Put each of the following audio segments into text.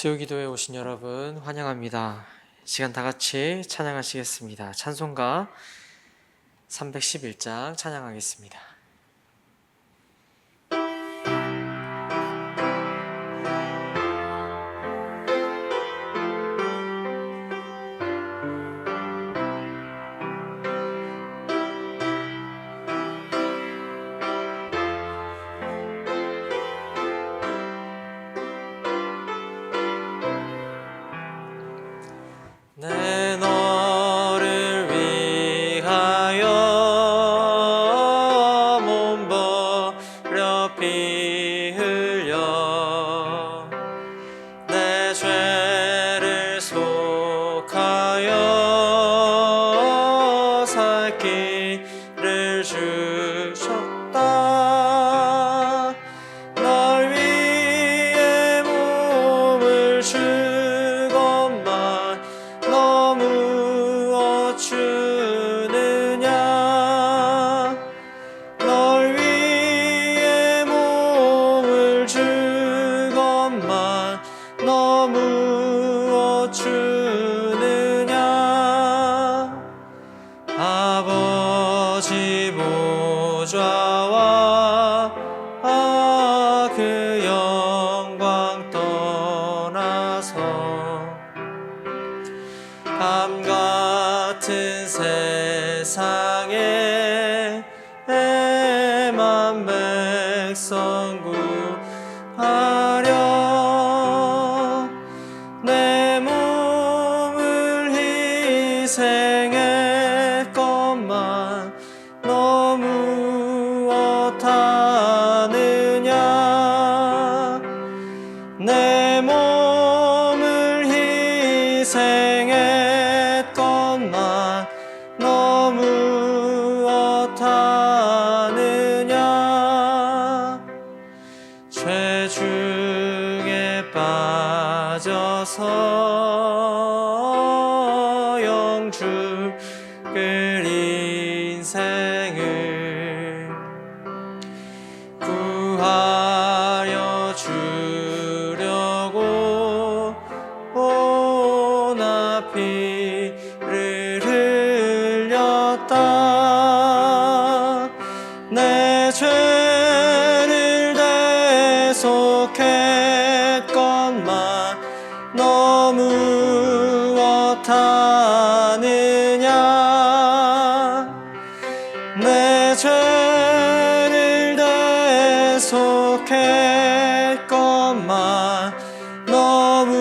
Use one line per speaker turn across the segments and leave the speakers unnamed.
수요기도에 오신 여러분 환영합니다. 시간 다 같이 찬양하시겠습니다. 찬송가 311장 찬양하겠습니다. 내 너를 위하여 몸 버려 피 흘려 내 죄를 속하여 살 길을 주셨다. 널 위해 몸을 주건만 너무 어추느냐. 널 위해 몸을 주건만 너무 어추느냐. 아버지 보좌와 그 영광 떠나서 밤 같은 세상에 만 백성 구하려 내 몸을 희생했건만 너무 어떠하느냐. 내 몸을 희생했건만 너무 어떠하느냐. 죄 중에 빠져서 영주 그 인생을 구하여 주려고 나 피를 흘렸다. 내 죄를 대속했건만 너무 어떠하느냐. 내 죄를 대속했건만 너무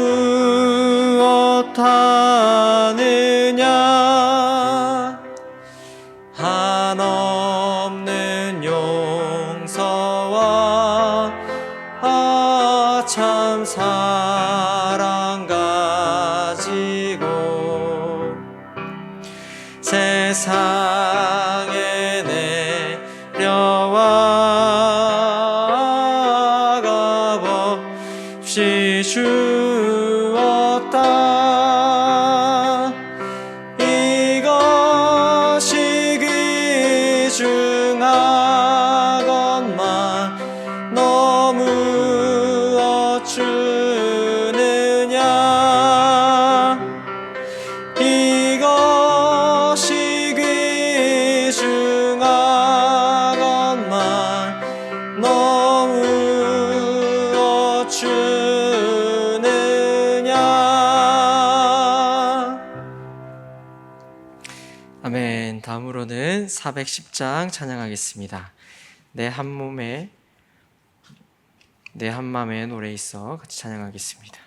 어떠하느냐. 한없는 용서와 참 사랑 가지고 세상에 내려와 값없이 주었다. 이것이 귀중하건만 너무 어추느냐. 이것이 귀중하건만 너무 어추느냐. 아멘. 다음으로는 410장 찬양하겠습니다. 내 한맘에 노래 있어 같이 찬양하겠습니다.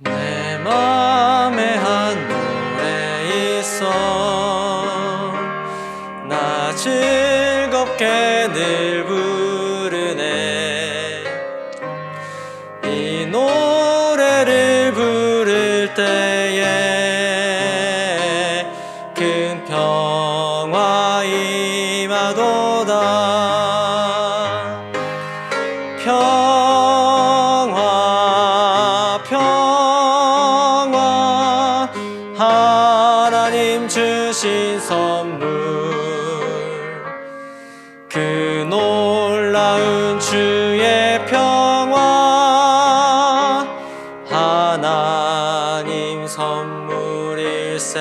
내 맘에 한 노래 있어 나 즐겁게 늘 부르네. 이 노래를 부를 때에 큰 평 하나님 주신 선물, 그 놀라운 주의 평화, 하나님 선물일세.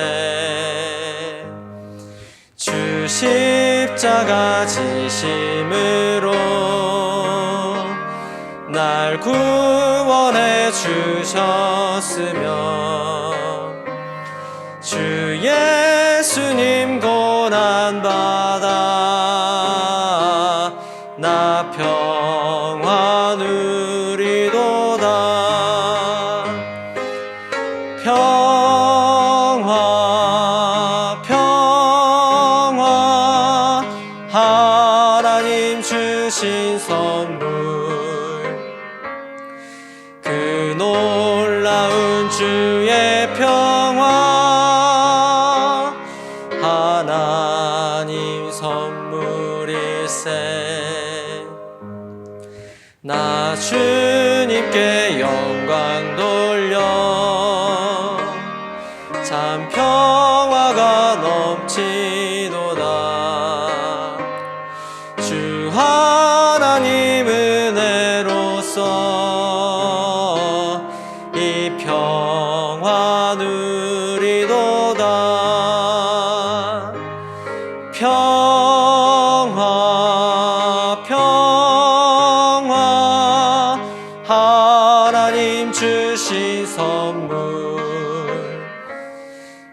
주 십자가 지심으로 날 구원해 주셨으며, 주 예수님 고난받아 나 평화 누리도다. 평화 평화, 하나님 주신 선물, 그 놀라운 주의 평화, 하나님 선물일세. 나 주님께 영광 돌려 참 평화가 넘치도다. 주 하나님 은혜로서 이 평화 누리도다. 평화 평화, 하나님 주신 선물,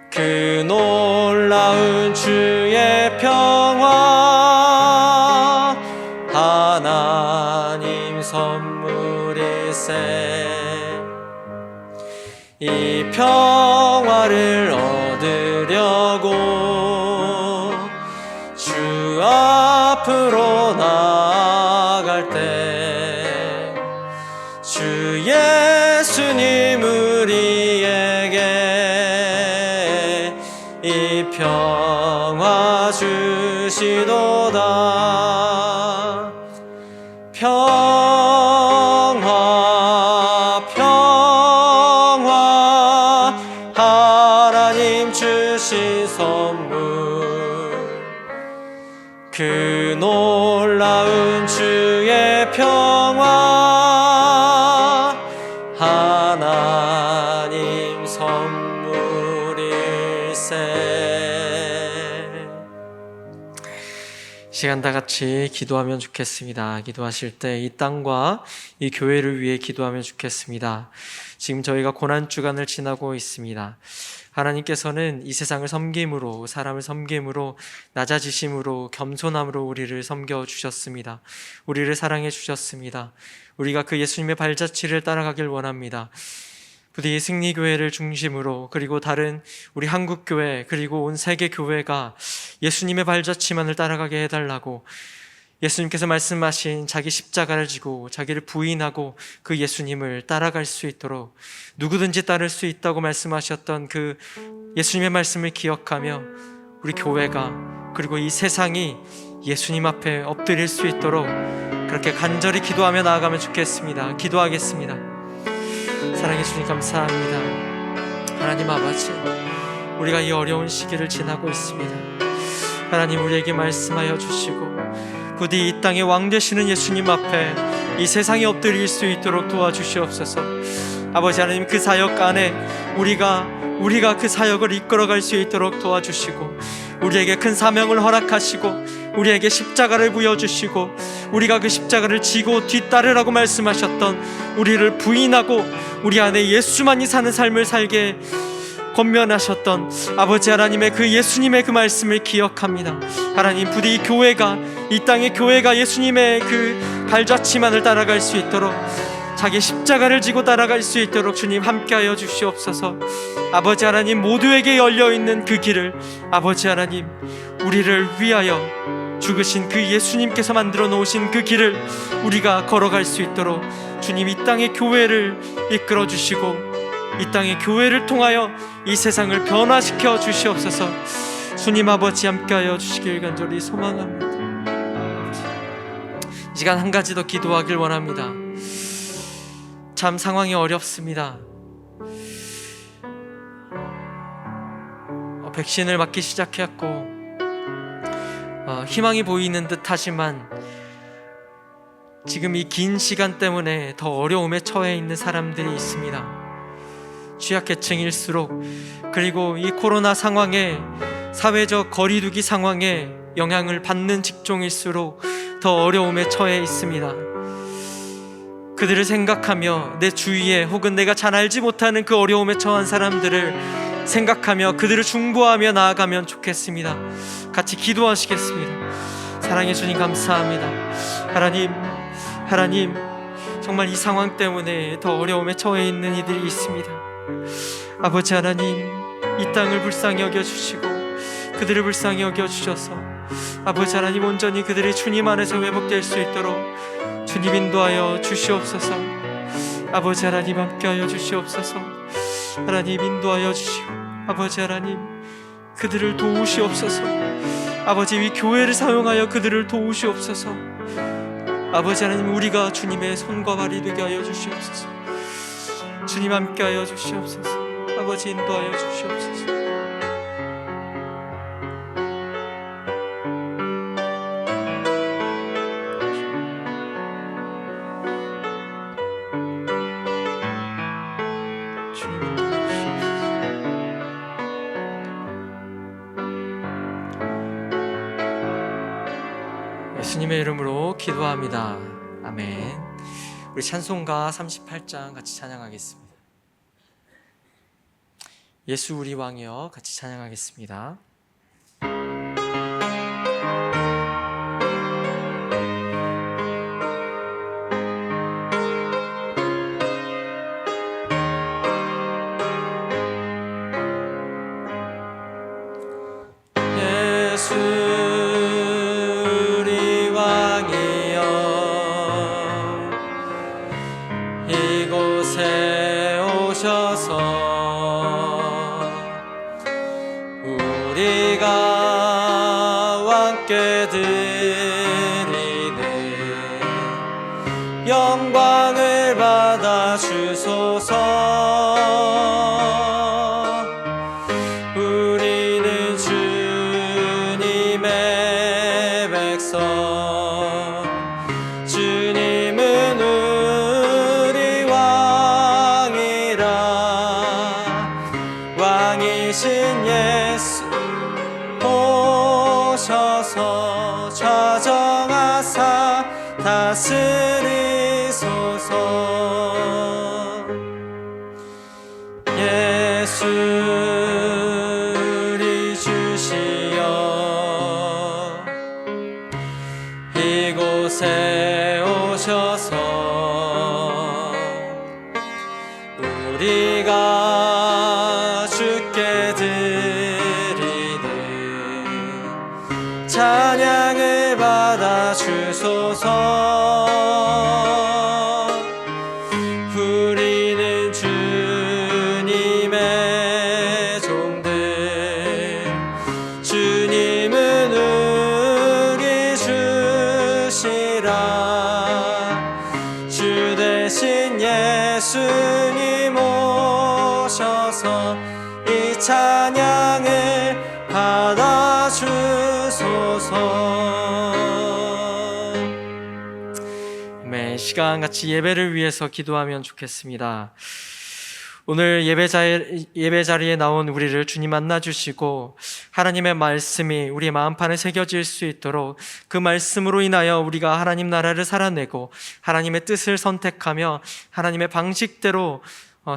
그 놀라운 주의 평화, 하나님 선물일세. 이 평화를 얻으려고 주 앞으로 나아갈 때, 주 예수님 우리에게 이 평화 주시도다. 평화 평화, 하나님 주신 선물, 그 놀라운 주의 평화, 하나님 선물일세. 시간 다 같이 기도하면 좋겠습니다. 기도하실 때 이 땅과 이 교회를 위해 기도하면 좋겠습니다. 지금 저희가 고난주간을 지나고 있습니다. 하나님께서는 이 세상을 섬김으로, 사람을 섬김으로, 낮아지심으로, 겸손함으로 우리를 섬겨주셨습니다. 우리를 사랑해 주셨습니다. 우리가 그 예수님의 발자취를 따라가길 원합니다. 부디 승리교회를 중심으로, 그리고 다른 우리 한국교회, 그리고 온 세계교회가 예수님의 발자취만을 따라가게 해달라고, 예수님께서 말씀하신 자기 십자가를 지고 자기를 부인하고 그 예수님을 따라갈 수 있도록, 누구든지 따를 수 있다고 말씀하셨던 그 예수님의 말씀을 기억하며 우리 교회가, 그리고 이 세상이 예수님 앞에 엎드릴 수 있도록 그렇게 간절히 기도하며 나아가면 좋겠습니다. 기도하겠습니다. 사랑해 주님 감사합니다. 하나님 아버지, 우리가 이 어려운 시기를 지나고 있습니다. 하나님, 우리에게 말씀하여 주시고 부디 이 땅의 왕 되시는 예수님 앞에 이 세상에 엎드릴 수 있도록 도와주시옵소서. 아버지 하나님, 그 사역 안에 우리가 그 사역을 이끌어갈 수 있도록 도와주시고, 우리에게 큰 사명을 허락하시고 우리에게 십자가를 부여주시고, 우리가 그 십자가를 지고 뒤따르라고 말씀하셨던 우리를 부인하고 우리 안에 예수만이 사는 삶을 살게 권면하셨던 아버지 하나님의 그 예수님의 그 말씀을 기억합니다. 하나님, 부디 이 교회가, 이 땅의 교회가 예수님의 그 발자취만을 따라갈 수 있도록, 자기 십자가를 지고 따라갈 수 있도록 주님 함께하여 주시옵소서. 아버지 하나님, 모두에게 열려있는 그 길을, 아버지 하나님, 우리를 위하여 죽으신 그 예수님께서 만들어 놓으신 그 길을 우리가 걸어갈 수 있도록 주님, 이 땅의 교회를 이끌어 주시고 이 땅의 교회를 통하여 이 세상을 변화시켜 주시옵소서. 주님 아버지, 함께하여 주시길 간절히 소망합니다. 이 시간 한 가지 더 기도하길 원합니다. 참 상황이 어렵습니다. 백신을 맞기 시작했고 희망이 보이는 듯 하지만 지금 이 긴 시간 때문에 더 어려움에 처해 있는 사람들이 있습니다. 취약계층일수록, 그리고 이 코로나 상황에, 사회적 거리두기 상황에 영향을 받는 직종일수록 더 어려움에 처해 있습니다. 그들을 생각하며 내 주위에, 혹은 내가 잘 알지 못하는 그 어려움에 처한 사람들을 생각하며 그들을 중보하며 나아가면 좋겠습니다. 같이 기도하시겠습니다. 사랑해 주님 감사합니다. 하나님, 정말 이 상황 때문에 더 어려움에 처해 있는 이들이 있습니다. 아버지 하나님, 이 땅을 불쌍히 여겨주시고 그들을 불쌍히 여겨주셔서 아버지 하나님, 온전히 그들이 주님 안에서 회복될 수 있도록 주님 인도하여 주시옵소서. 아버지 하나님, 함께하여 주시옵소서. 하나님, 인도하여 주시고 아버지 하나님, 그들을 도우시옵소서. 아버지, 이 교회를 사용하여 그들을 도우시옵소서. 아버지 하나님, 우리가 주님의 손과 발이 되게 하여 주시옵소서. 주님, 함께하여 주시옵소서. 아버지, 인도하여 주시옵소서. 예수님의 이름으로 기도합니다. 아멘. 우리 찬송가 38장 같이 찬양하겠습니다. 예수 우리 왕이여 같이 찬양하겠습니다.
이곳에 오셔서 우리가 왕께 드리는 영광을 받아 주소서. 우리는 주님의 백성, 주님은 우리 왕이라. 왕이신 예수 오셔서 좌정하사 다스리소서. 예수 우리 주시여 이곳에 오셔서 우리가 주께 드리는 찬양을 받아 주소서. 우리는 주님의 종들, 주님은 우리 주시라. 주 대신 예수님 오셔서 이 찬양을 받아 주소서.
이 시간 같이 예배를 위해서 기도하면 좋겠습니다. 오늘 예배 자리에 나온 우리를 주님 만나주시고 하나님의 말씀이 우리의 마음판에 새겨질 수 있도록 그 말씀으로 인하여 우리가 하나님 나라를 살아내고 하나님의 뜻을 선택하며 하나님의 방식대로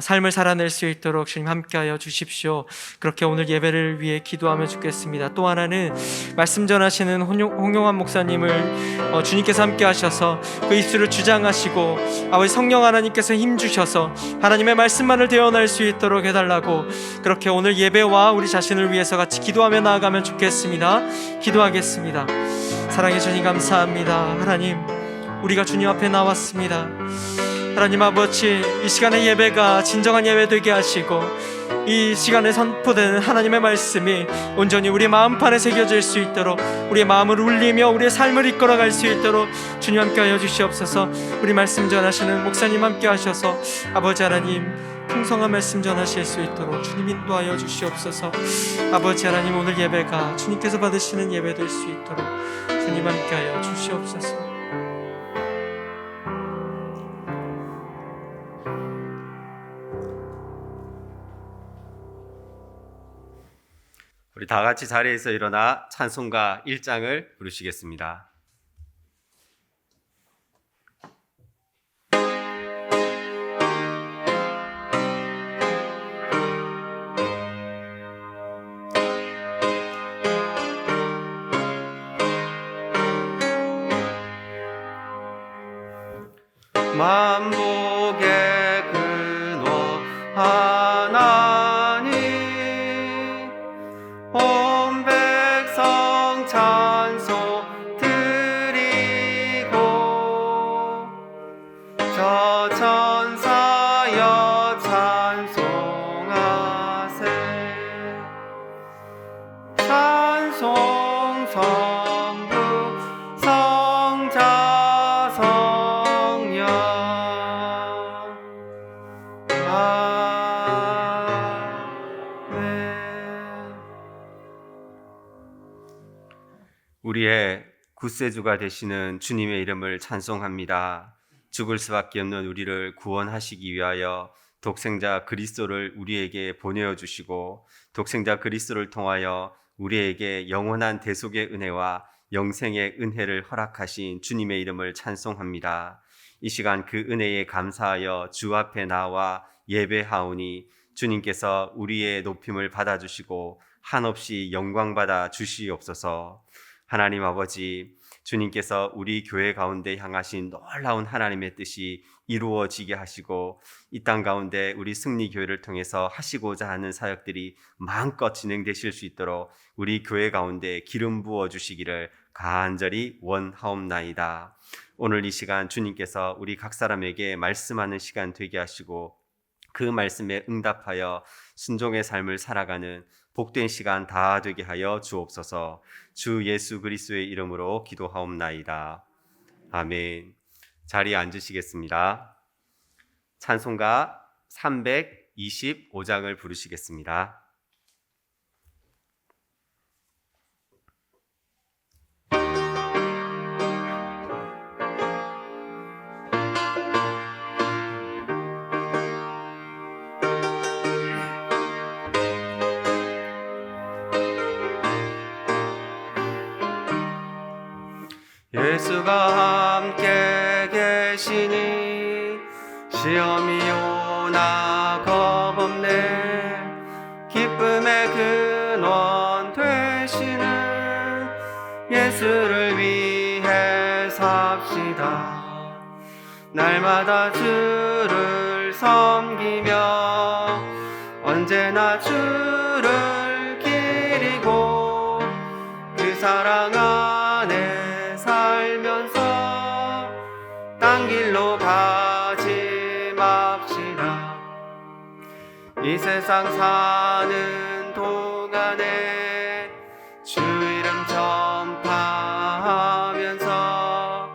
삶을 살아낼 수 있도록 주님 함께하여 주십시오. 그렇게 오늘 예배를 위해 기도하며 죽겠습니다. 또 하나는 말씀 전하시는 홍용환 목사님을 주님께서 함께하셔서 그 입술을 주장하시고 아버지 성령 하나님께서 힘주셔서 하나님의 말씀만을 대언할 수 있도록 해달라고, 그렇게 오늘 예배와 우리 자신을 위해서 같이 기도하며 나아가면 좋겠습니다. 기도하겠습니다. 사랑해 주님 감사합니다. 하나님, 우리가 주님 앞에 나왔습니다. 하나님 아버지, 이 시간의 예배가 진정한 예배 되게 하시고 이 시간에 선포되는 하나님의 말씀이 온전히 우리 마음판에 새겨질 수 있도록, 우리의 마음을 울리며 우리의 삶을 이끌어갈 수 있도록 주님 함께 하여 주시옵소서. 우리 말씀 전하시는 목사님 함께 하셔서 아버지 하나님 풍성한 말씀 전하실 수 있도록 주님 인도하여 주시옵소서. 아버지 하나님, 오늘 예배가 주님께서 받으시는 예배 될 수 있도록 주님 함께하여 주시옵소서.
우리 다 같이 자리에서 일어나 찬송가 1장을 부르시겠습니다. 만복의 근원 하나님, 온 백성 찬송 드리고 저 천사여 찬송하세. 찬송 성부 성자 성령 아멘. 우리의 구세주가 되시는 주님의 이름을 찬송합니다. 죽을 수밖에 없는 우리를 구원하시기 위하여 독생자 그리스도를 우리에게 보내어 주시고 독생자 그리스도를 통하여 우리에게 영원한 대속의 은혜와 영생의 은혜를 허락하신 주님의 이름을 찬송합니다. 이 시간 그 은혜에 감사하여 주 앞에 나와 예배하오니 주님께서 우리의 높임을 받아주시고 한없이 영광받아 주시옵소서. 하나님 아버지, 주님께서 우리 교회 가운데 향하신 놀라운 하나님의 뜻이 이루어지게 하시고 이 땅 가운데 우리 승리교회를 통해서 하시고자 하는 사역들이 마음껏 진행되실 수 있도록 우리 교회 가운데 기름 부어 주시기를 간절히 원하옵나이다. 오늘 이 시간 주님께서 우리 각 사람에게 말씀하는 시간 되게 하시고 그 말씀에 응답하여 순종의 삶을 살아가는 복된 시간 다 되게 하여 주옵소서. 주 예수 그리스도의 이름으로 기도하옵나이다. 아멘. 자리에 앉으시겠습니다. 찬송가 325장을 부르시겠습니다. 예수가 함께 계시니 시험이 오나 겁없네. 기쁨의 근원 되시는 예수를 위해 삽시다. 날마다 주를 섬기며 언제나 주를 기리고 그 사랑 안에 살면서 딴 길로 가지 맙시다. 이 세상 사는 동안에 주 이름 전파하면서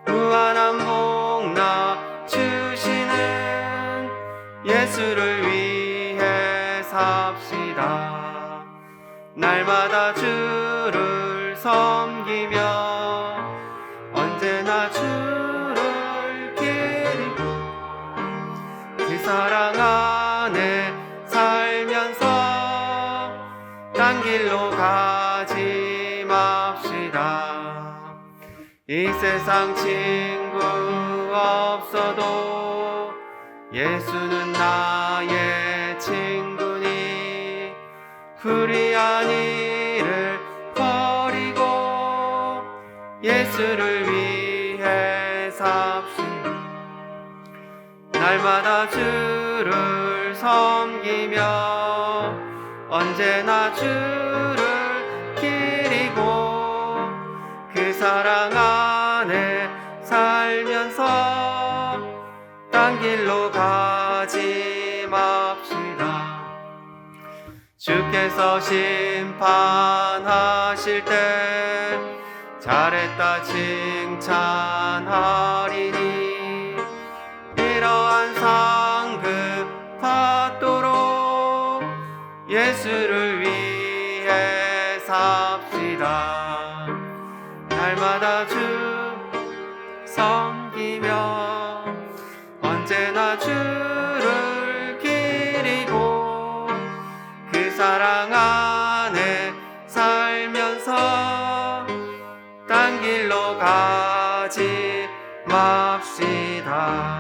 무한한 복나 주시는 예수를 위해 삽시다. 날마다 주를 섬기며 언제나 주를 기리고 그 사랑 안에 살면서 딴 길로 가지 맙시다. 이 세상 친구 없어도 예수는 나의 친구니 불의한 일을 버리고 예수를 위해 삽시다. 날마다 주를 섬기며 언제나 주를 기리고 그 사랑 안에 살면서 딴 길로 가지 맙시다. 주께서 심판하실 때 잘했다 칭찬하리니 이러한 상급 위해 삽시다. 날마다 주 섬기며 언제나 주를 기리고 그 사랑 안에 살면서 딴 길로 가지 맙시다.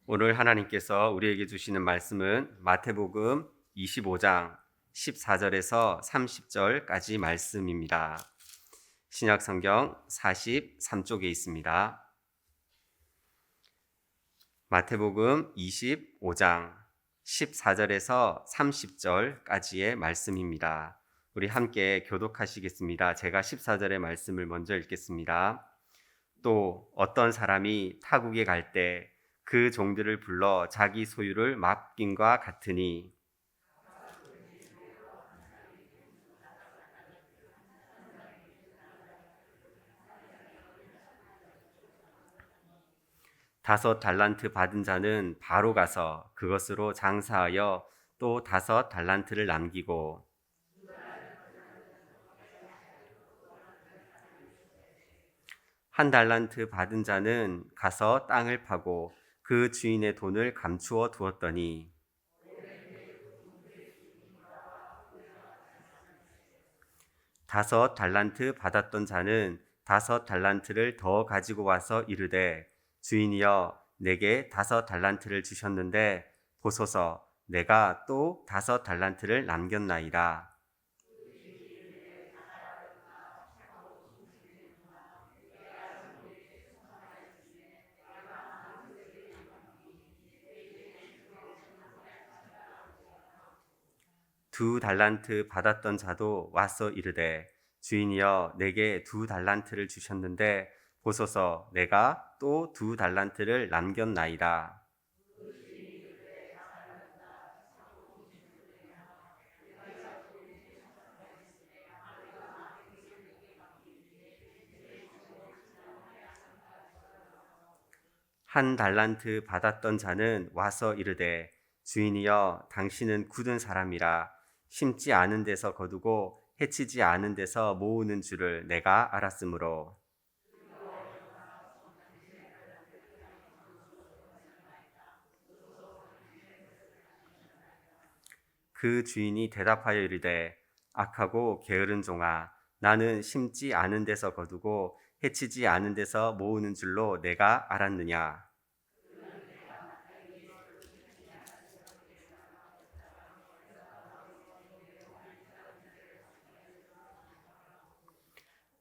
오늘 하나님께서 우리에게 주시는 말씀은 마태복음 25장 14절에서 30절까지 말씀입니다. 신약성경 43쪽에 있습니다. 마태복음 25장 14절에서 30절까지의 말씀입니다. 우리 함께 교독하시겠습니다. 제가 14절의 말씀을 먼저 읽겠습니다. 또 어떤 사람이 타국에 갈 때 그 종들을 불러 자기 소유를 맡김과 같으니 다섯 달란트 받은 자는 바로 가서 그것으로 장사하여 또 다섯 달란트를 남기고 한 달란트 받은 자는 가서 땅을 파고 그 주인의 돈을 감추어 두었더니 다섯 달란트 받았던 자는 다섯 달란트를 더 가지고 와서 이르되 주인이여 내게 다섯 달란트를 주셨는데 보소서 내가 또 다섯 달란트를 남겼나이다. 두 달란트 받았던 자도 와서 이르되 주인이여 내게 두 달란트를 주셨는데 보소서 내가 또 두 달란트를 남겼나이다. 한 달란트 받았던 자는 와서 이르되 주인이여 당신은 굳은 사람이라 심지 않은 데서 거두고 해치지 않은 데서 모으는 줄을 내가 알았으므로 그 주인이 대답하여 이르되 악하고 게으른 종아 나는 심지 않은 데서 거두고 해치지 않은 데서 모으는 줄로 내가 알았느냐.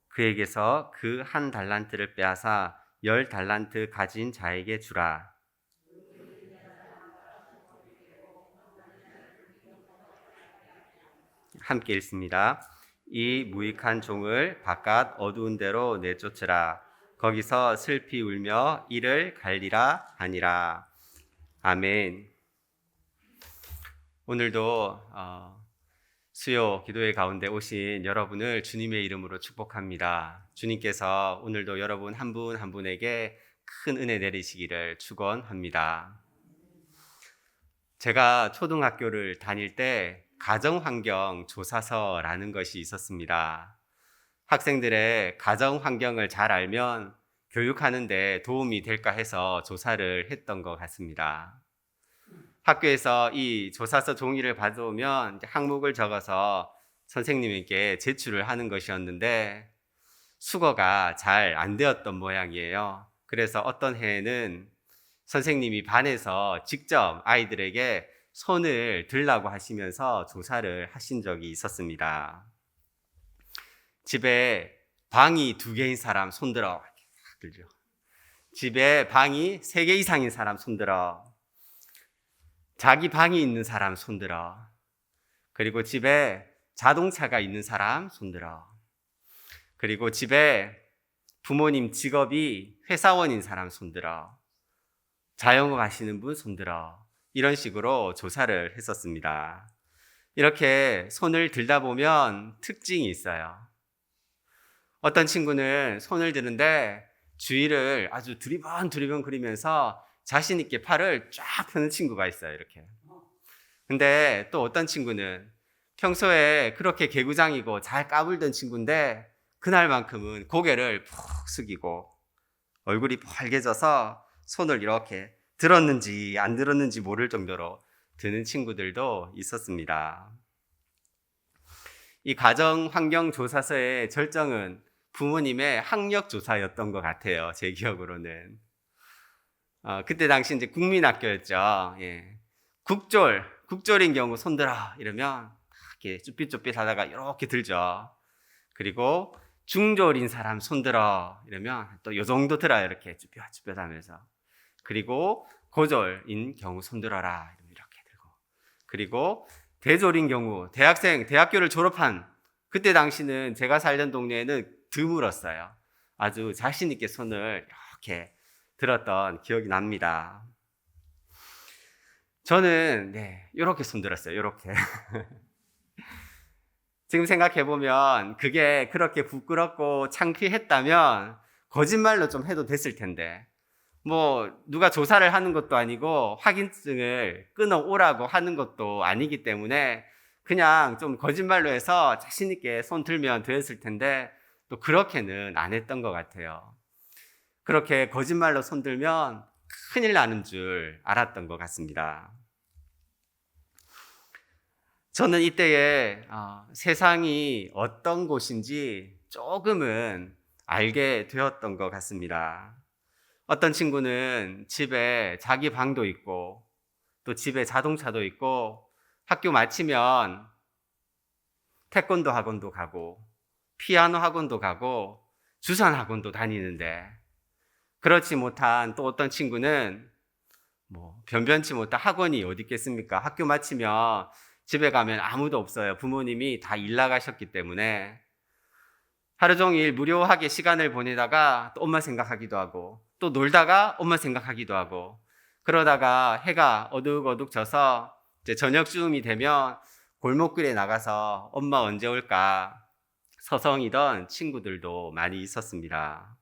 그에게서 그 한 달란트를 빼앗아 10달란트 가진 자에게 주라. 함께 읽습니다. 이 무익한 종을 바깥 어두운 데로 내쫓으라. 거기서 슬피 울며 이를 갈리라 하니라. 아멘. 오늘도 수요 기도회 가운데 오신 여러분을 주님의 이름으로 축복합니다. 주님께서 오늘도 여러분 한 분 한 분에게 큰 은혜 내리시기를 축원합니다. 제가 초등학교를 다닐 때 가정환경 조사서라는 것이 있었습니다. 학생들의 가정환경을 잘 알면 교육하는 데 도움이 될까 해서 조사를 했던 것 같습니다. 학교에서 이 조사서 종이를 받아오면 항목을 적어서 선생님에게 제출을 하는 것이었는데 수거가 잘 안 되었던 모양이에요. 그래서 어떤 해에는 선생님이 반에서 직접 아이들에게 손을 들라고 하시면서 조사를 하신 적이 있었습니다. 집에 방이 2개인 사람 손들어. 들죠. 집에 방이 3개 이상인 사람 손들어. 자기 방이 있는 사람 손들어. 그리고 집에 자동차가 있는 사람 손들어. 그리고 집에 부모님 직업이 회사원인 사람 손들어. 자영업 하시는 분 손들어. 이런 식으로 조사를 했었습니다. 이렇게 손을 들다 보면 특징이 있어요. 어떤 친구는 손을 드는데 주위를 아주 두리번 그리면서 자신 있게 팔을 쫙 펴는 친구가 있어요. 이렇게 근데 또 어떤 친구는 평소에 그렇게 개구장이고 잘 까불던 친구인데 그날만큼은 고개를 푹 숙이고 얼굴이 빨개져서 손을 이렇게 들었는지 안 들었는지 모를 정도로 드는 친구들도 있었습니다. 이 가정 환경 조사서의 절정은 부모님의 학력 조사였던 것 같아요. 제 기억으로는. 그때 당시 이제 국민학교였죠. 예. 국졸인 경우 손들어 이러면 이렇게 쭈삣쭈삣 하다가 이렇게 들죠. 그리고 중졸인 사람 손들어 이러면 또 요 정도 들어요. 이렇게 쭈삣쭈삣 하면서. 그리고 고졸인 경우 손들어라 이러면 이렇게 들고. 그리고 대졸인 경우 대학교를 졸업한 그때 당시는 제가 살던 동네에는 드물었어요. 아주 자신 있게 손을 이렇게 들었던 기억이 납니다. 저는 이렇게 손들었어요. 이렇게. 지금 생각해보면 그게 그렇게 부끄럽고 창피했다면 거짓말로 좀 해도 됐을 텐데 뭐 누가 조사를 하는 것도 아니고 확인증을 끊어오라고 하는 것도 아니기 때문에 그냥 좀 거짓말로 해서 자신 있게 손 들면 됐을 텐데 또 그렇게는 안 했던 것 같아요. 그렇게 거짓말로 손 들면 큰일 나는 줄 알았던 것 같습니다. 저는 이때에 세상이 어떤 곳인지 조금은 알게 되었던 것 같습니다. 어떤 친구는 집에 자기 방도 있고 또 집에 자동차도 있고 학교 마치면 태권도 학원도 가고 피아노 학원도 가고 주산 학원도 다니는데 그렇지 못한 또 어떤 친구는 뭐 변변치 못한 학원이 어디 있겠습니까? 학교 마치면 집에 가면 아무도 없어요. 부모님이 다 일 나가셨기 때문에 하루 종일 무료하게 시간을 보내다가 또 엄마 생각하기도 하고 또 놀다가 엄마 생각하기도 하고 그러다가 해가 어둑어둑 져서 이제 저녁쯤이 되면 골목길에 나가서 엄마 언제 올까 서성이던 친구들도 많이 있었습니다.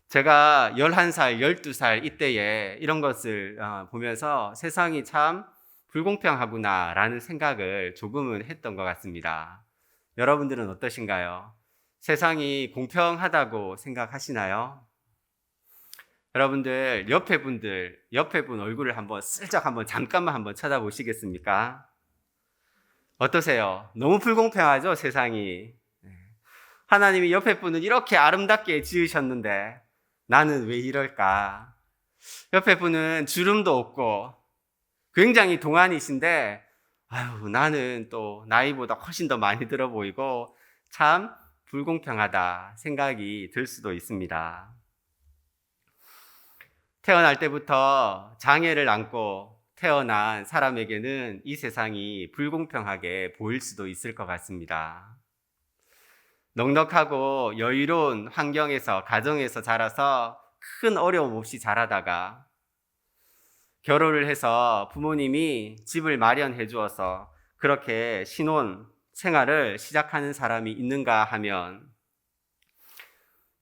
제가 11살, 12살 이때에 이런 것을 보면서 세상이 참 불공평하구나 라는 생각을 조금은 했던 것 같습니다. 여러분들은 어떠신가요? 세상이 공평하다고 생각하시나요? 여러분들 옆에 분 얼굴을 한번 슬쩍 잠깐만 한번 쳐다보시겠습니까? 어떠세요? 너무 불공평하죠, 세상이. 하나님이 옆에 분을 이렇게 아름답게 지으셨는데 나는 왜 이럴까? 옆에 분은 주름도 없고 굉장히 동안이신데 나는 또 나이보다 훨씬 더 많이 들어 보이고 참 불공평하다 생각이 들 수도 있습니다. 태어날 때부터 장애를 안고 태어난 사람에게는 이 세상이 불공평하게 보일 수도 있을 것 같습니다. 넉넉하고 여유로운 환경에서, 가정에서 자라서 큰 어려움 없이 자라다가 결혼을 해서 부모님이 집을 마련해 주어서 그렇게 신혼 생활을 시작하는 사람이 있는가 하면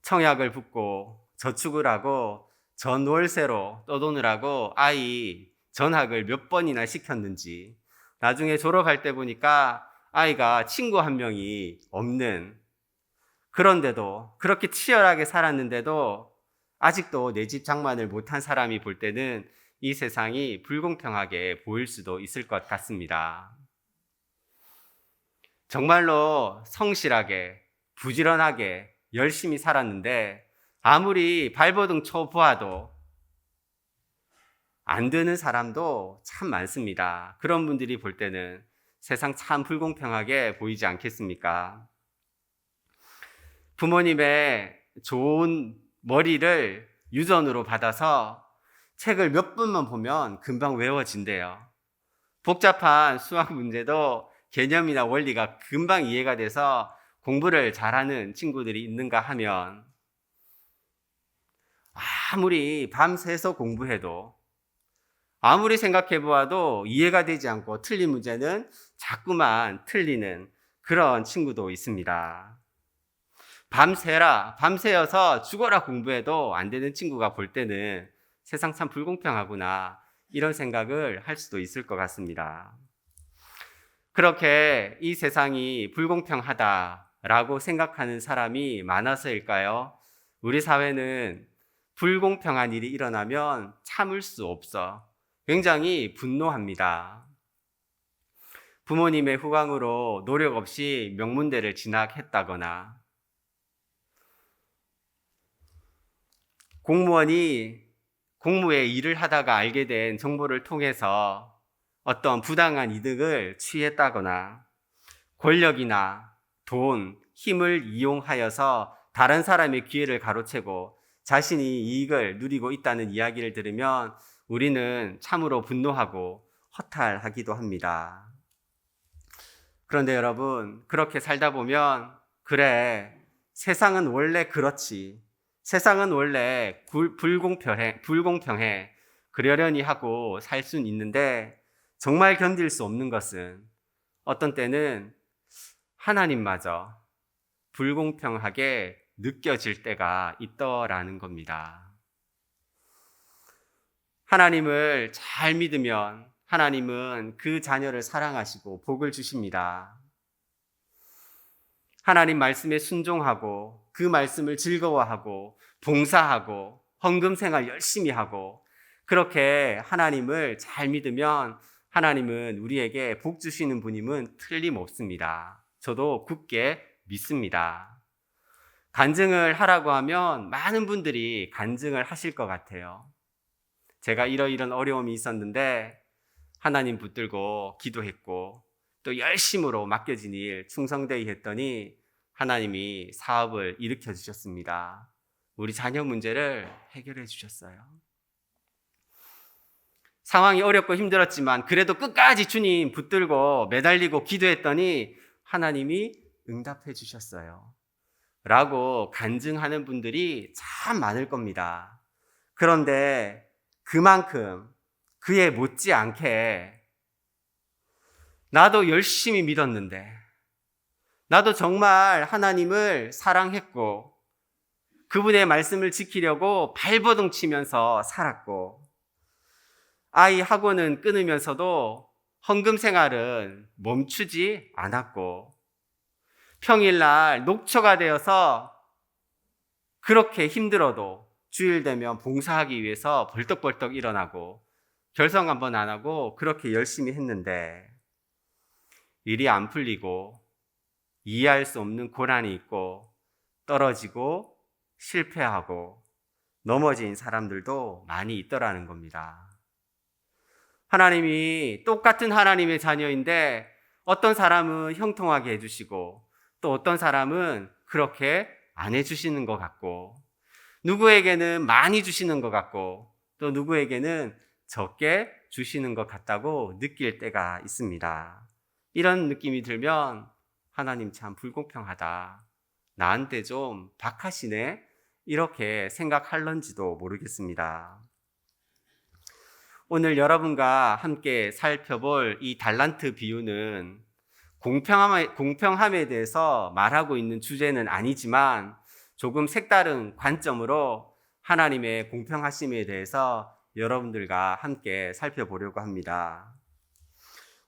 청약을 붙고 저축을 하고 전월세로 떠도느라고 아이 전학을 몇 번이나 시켰는지 나중에 졸업할 때 보니까 아이가 친구 한 명이 없는 그런데도 그렇게 치열하게 살았는데도 아직도 내 집 장만을 못한 사람이 볼 때는 이 세상이 불공평하게 보일 수도 있을 것 같습니다. 정말로 성실하게 부지런하게 열심히 살았는데 아무리 발버둥 쳐 보아도 안 되는 사람도 참 많습니다. 그런 분들이 볼 때는 세상 참 불공평하게 보이지 않겠습니까? 부모님의 좋은 머리를 유전으로 받아서 책을 몇 분만 보면 금방 외워진대요. 복잡한 수학 문제도 개념이나 원리가 금방 이해가 돼서 공부를 잘하는 친구들이 있는가 하면 아무리 밤새서 공부해도 아무리 생각해 보아도 이해가 되지 않고 틀린 문제는 자꾸만 틀리는 그런 친구도 있습니다. 밤새여서 죽어라 공부해도 안 되는 친구가 볼 때는 세상 참 불공평하구나 이런 생각을 할 수도 있을 것 같습니다. 그렇게 이 세상이 불공평하다라고 생각하는 사람이 많아서일까요? 우리 사회는 불공평한 일이 일어나면 참을 수 없어 굉장히 분노합니다. 부모님의 후광으로 노력 없이 명문대를 진학했다거나, 공무원이 공무에 일을 하다가 알게 된 정보를 통해서 어떤 부당한 이득을 취했다거나, 권력이나 돈, 힘을 이용하여서 다른 사람의 기회를 가로채고 자신이 이익을 누리고 있다는 이야기를 들으면 우리는 참으로 분노하고 허탈하기도 합니다. 그런데 여러분, 그렇게 살다 보면 그래, 세상은 원래 그렇지. 세상은 원래 불공평해. 그러려니 하고 살 수는 있는데 정말 견딜 수 없는 것은 어떤 때는 하나님마저 불공평하게 느껴질 때가 있더라는 겁니다. 하나님을 잘 믿으면 하나님은 그 자녀를 사랑하시고 복을 주십니다. 하나님 말씀에 순종하고 그 말씀을 즐거워하고 봉사하고 헌금 생활 열심히 하고 그렇게 하나님을 잘 믿으면 하나님은 우리에게 복 주시는 분임은 틀림없습니다. 저도 굳게 믿습니다. 간증을 하라고 하면 많은 분들이 간증을 하실 것 같아요. 제가 이런 어려움이 있었는데 하나님 붙들고 기도했고 또 열심으로 맡겨진 일 충성되이 했더니 하나님이 사업을 일으켜 주셨습니다. 우리 자녀 문제를 해결해 주셨어요. 상황이 어렵고 힘들었지만 그래도 끝까지 주님 붙들고 매달리고 기도했더니 하나님이 응답해 주셨어요. 라고 간증하는 분들이 참 많을 겁니다. 그런데 그만큼 그에 못지않게 나도 열심히 믿었는데, 나도 정말 하나님을 사랑했고 그분의 말씀을 지키려고 발버둥 치면서 살았고, 아이 학원은 끊으면서도 헌금 생활은 멈추지 않았고, 평일날 녹초가 되어서 그렇게 힘들어도 주일 되면 봉사하기 위해서 벌떡벌떡 일어나고 결석 한번 안 하고 그렇게 열심히 했는데 일이 안 풀리고 이해할 수 없는 고난이 있고 떨어지고 실패하고 넘어진 사람들도 많이 있더라는 겁니다. 하나님이 똑같은 하나님의 자녀인데 어떤 사람은 형통하게 해주시고 또 어떤 사람은 그렇게 안 해주시는 것 같고, 누구에게는 많이 주시는 것 같고 또 누구에게는 적게 주시는 것 같다고 느낄 때가 있습니다. 이런 느낌이 들면 하나님 참 불공평하다, 나한테 좀 박하시네, 이렇게 생각할런지도 모르겠습니다. 오늘 여러분과 함께 살펴볼 이 달란트 비유는 공평함에 대해서 말하고 있는 주제는 아니지만 조금 색다른 관점으로 하나님의 공평하심에 대해서 여러분들과 함께 살펴보려고 합니다.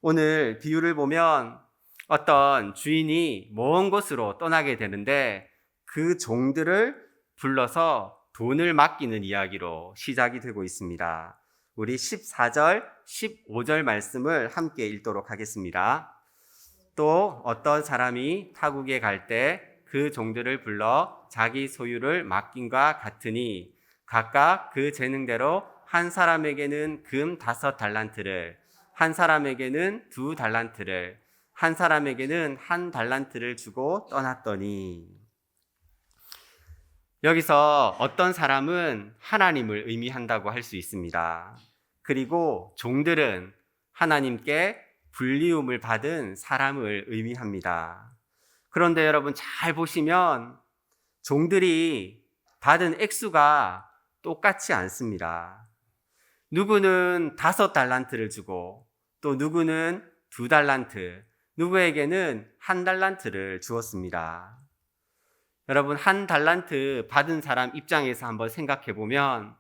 오늘 비유를 보면 어떤 주인이 먼 곳으로 떠나게 되는데 그 종들을 불러서 돈을 맡기는 이야기로 시작이 되고 있습니다. 우리 14절, 15절 말씀을 함께 읽도록 하겠습니다. 또 어떤 사람이 타국에 갈 때 그 종들을 불러 자기 소유를 맡김과 같으니 각각 그 재능대로 한 사람에게는 금 5달란트를, 한 사람에게는 2달란트를, 한 사람에게는 1달란트를 주고 떠났더니, 여기서 어떤 사람은 하나님을 의미한다고 할 수 있습니다. 그리고 종들은 하나님께 불리움을 받은 사람을 의미합니다. 그런데 여러분 잘 보시면 종들이 받은 액수가 똑같지 않습니다. 누구는 5달란트를 주고 또 누구는 2달란트, 누구에게는 1달란트를 주었습니다. 여러분 1달란트 받은 사람 입장에서 한번 생각해 보면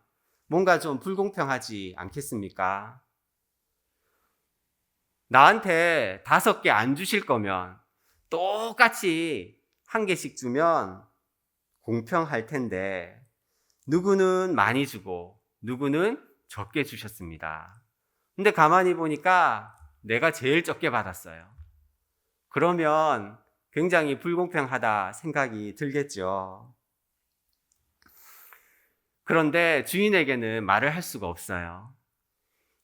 뭔가 좀 불공평하지 않겠습니까? 나한테 5개 안 주실 거면 똑같이 1개씩 주면 공평할 텐데 누구는 많이 주고 누구는 적게 주셨습니다. 근데 가만히 보니까 내가 제일 적게 받았어요. 그러면 굉장히 불공평하다 생각이 들겠죠. 그런데 주인에게는 말을 할 수가 없어요.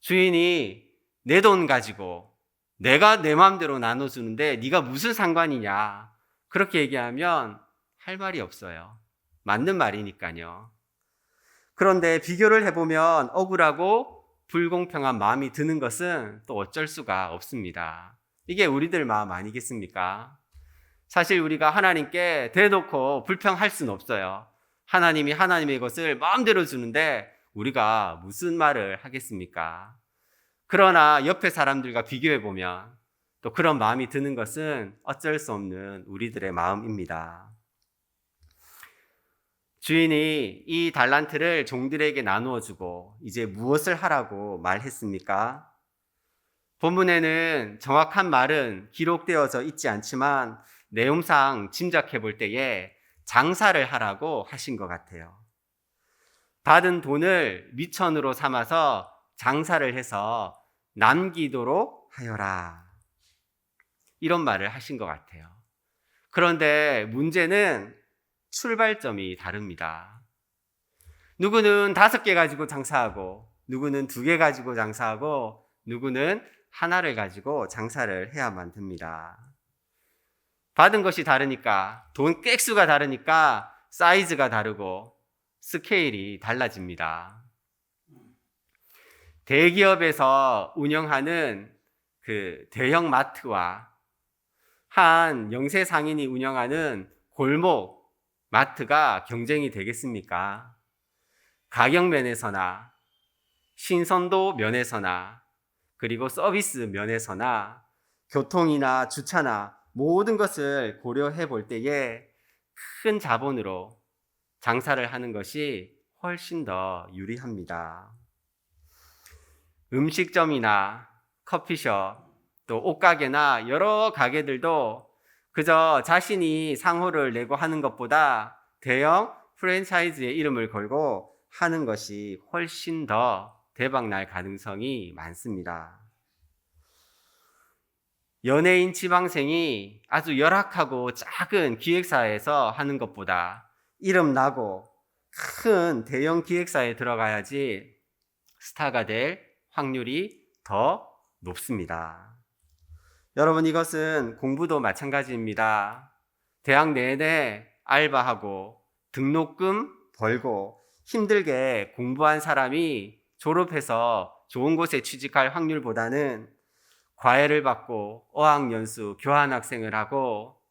주인이 내 돈 가지고 내가 내 마음대로 나눠주는데 네가 무슨 상관이냐, 그렇게 얘기하면 할 말이 없어요. 맞는 말이니까요. 그런데 비교를 해보면 억울하고 불공평한 마음이 드는 것은 또 어쩔 수가 없습니다. 이게 우리들 마음 아니겠습니까? 사실 우리가 하나님께 대놓고 불평할 수는 없어요. 하나님이 하나님의 것을 마음대로 주는데 우리가 무슨 말을 하겠습니까? 그러나 옆에 사람들과 비교해보면 또 그런 마음이 드는 것은 어쩔 수 없는 우리들의 마음입니다. 주인이 이 달란트를 종들에게 나누어 주고 이제 무엇을 하라고 말했습니까? 본문에는 정확한 말은 기록되어져 있지 않지만 내용상 짐작해 볼 때에 장사를 하라고 하신 것 같아요. 받은 돈을 미천으로 삼아서 장사를 해서 남기도록 하여라, 이런 말을 하신 것 같아요. 그런데 문제는 출발점이 다릅니다. 누구는 5개 가지고 장사하고 누구는 2개 가지고 장사하고 누구는 하나를 가지고 장사를 해야만 됩니다. 받은 것이 다르니까, 돈 객수가 다르니까 사이즈가 다르고 스케일이 달라집니다. 대기업에서 운영하는 그 대형 마트와 한 영세 상인이 운영하는 골목 마트가 경쟁이 되겠습니까? 가격 면에서나 신선도 면에서나 그리고 서비스 면에서나 교통이나 주차나 모든 것을 고려해 볼 때에 큰 자본으로 장사를 하는 것이 훨씬 더 유리합니다. 음식점이나 커피숍, 또 옷가게나 여러 가게들도 그저 자신이 상호를 내고 하는 것보다 대형 프랜차이즈의 이름을 걸고 하는 것이 훨씬 더 대박날 가능성이 많습니다. 연예인 지망생이 아주 열악하고 작은 기획사에서 하는 것보다 이름 나고 큰 대형 기획사에 들어가야지 스타가 될 확률이 더 높습니다. 여러분, 이것은 공부도 마찬가지입니다. 대학 내내 알바하고 등록금 벌고 힘들게 공부한 사람이 졸업해서 좋은 곳에 취직할 확률보다는 과외를 받고 어학연수 교환학생을 하고